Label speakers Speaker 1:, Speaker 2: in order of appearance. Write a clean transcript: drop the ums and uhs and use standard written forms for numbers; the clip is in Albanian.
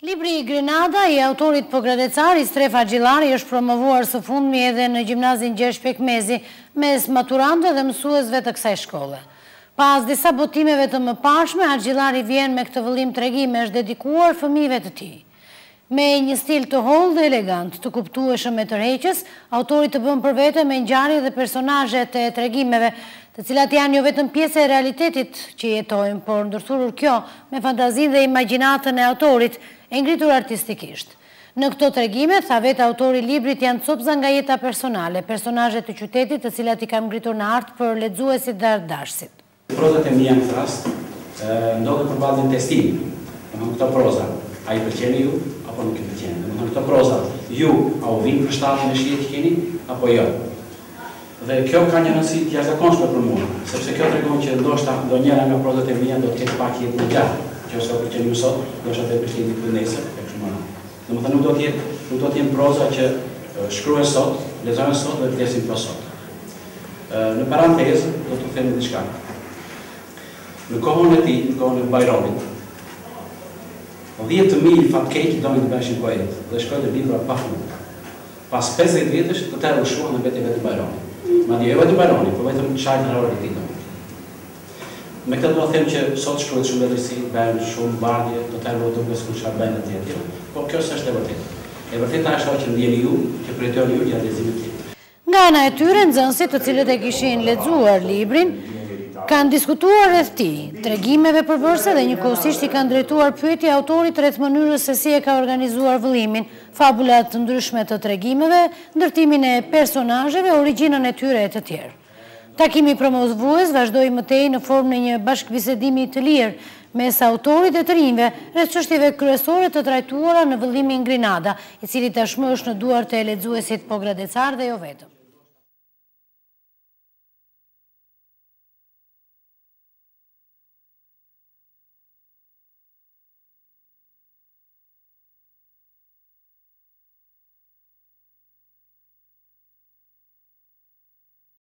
Speaker 1: Libri Grenada i autorit pogradecari Strefa Gjillari është promovuar së fundmi edhe në gjimnazin Gjergj Pekmezi mes maturantëve dhe mësuesve të kësaj shkolle. Pas disa botimeve të mëparshme, Gjillari vjen me këtë vëllim tregime është dedikuar fëmijëve të tij. Me një stil të hollë dhe elegant, të kuptueshëm e tërheqës, autori të bën për vete me ngjarje dhe personazhe të tregimeve, të cilat janë jo vetëm pjesë e realitetit që jetojmë, por ndërthurur kjo me fantazinë dhe imagjinatën e autorit, e ngritur artistikisht. Në këto tregime, tha vetë autori librit janë copëza nga jeta personale, personazhe të qytetit të cilat i kanë ngritur në art për lexuesit dhe artdashësit.
Speaker 2: Prozat e mia në këtë rast ndodhen përballë një testimi. Domethënë këto proza, a i pëlqeni ju apo nuk i pëlqeni? Domethënë këto proza, ju a u vin për shtatën e shihet që keni apo jo? Dhe kjo ka një rëndësi të jashtëzakonshme për mua, sepse kjo tregon që ndoshta ndonjëra nga prozat e mia do të ketë pak jetë më gjatë. Që ose pëlqen ju sot, ndoshta të pëlqejë diku nesër, e kështu me radhë. Domethënë nuk do të jenë proza që shkruhen sot, lexohen sot dhe vdesin pas sot. Në parantezë do të them diçka. Në kohën e tij, në kohën e Bajramit, 10.000 fatkeq donin të bëshin poet dhe shkruajnë libra pa fund. Pas 50 vjetësh të tërë u shkruan në vetë Bajramit. Madje jo vetëm Bajramit, por vetëm çajin e orë të tij. Me këtë do të them që sot shkruhet shumë letërsi, bën shumë bardhje, do të thotë duke s'ku çfarë bën atje tjetër, por kjo s'është e vërtetë. E vërteta është ajo që ndjeni ju, që pritoni ju gjatë leximit të tij.
Speaker 1: Nga ana e tyre, nxënësit të cilët e kishin lexuar librin kanë diskutuar rreth tij, tregimeve përbërëse dhe njëkohësisht i kanë drejtuar pyetje autorit rreth mënyrës se si e ka organizuar vëllimin, fabulat të ndryshme të tregimeve, ndërtimin e personazheve, origjinën e tyre e të tjerë. Takimi promovues vazhdoi mëtej në formë në një bashkëbisedimi të lirë mes autorit dhe të rinjve rreth çështjeve kryesore të trajtuara në vëllimin Grenada, i cili tashmë është në duart e lexuesit pogradecar dhe jo vetëm.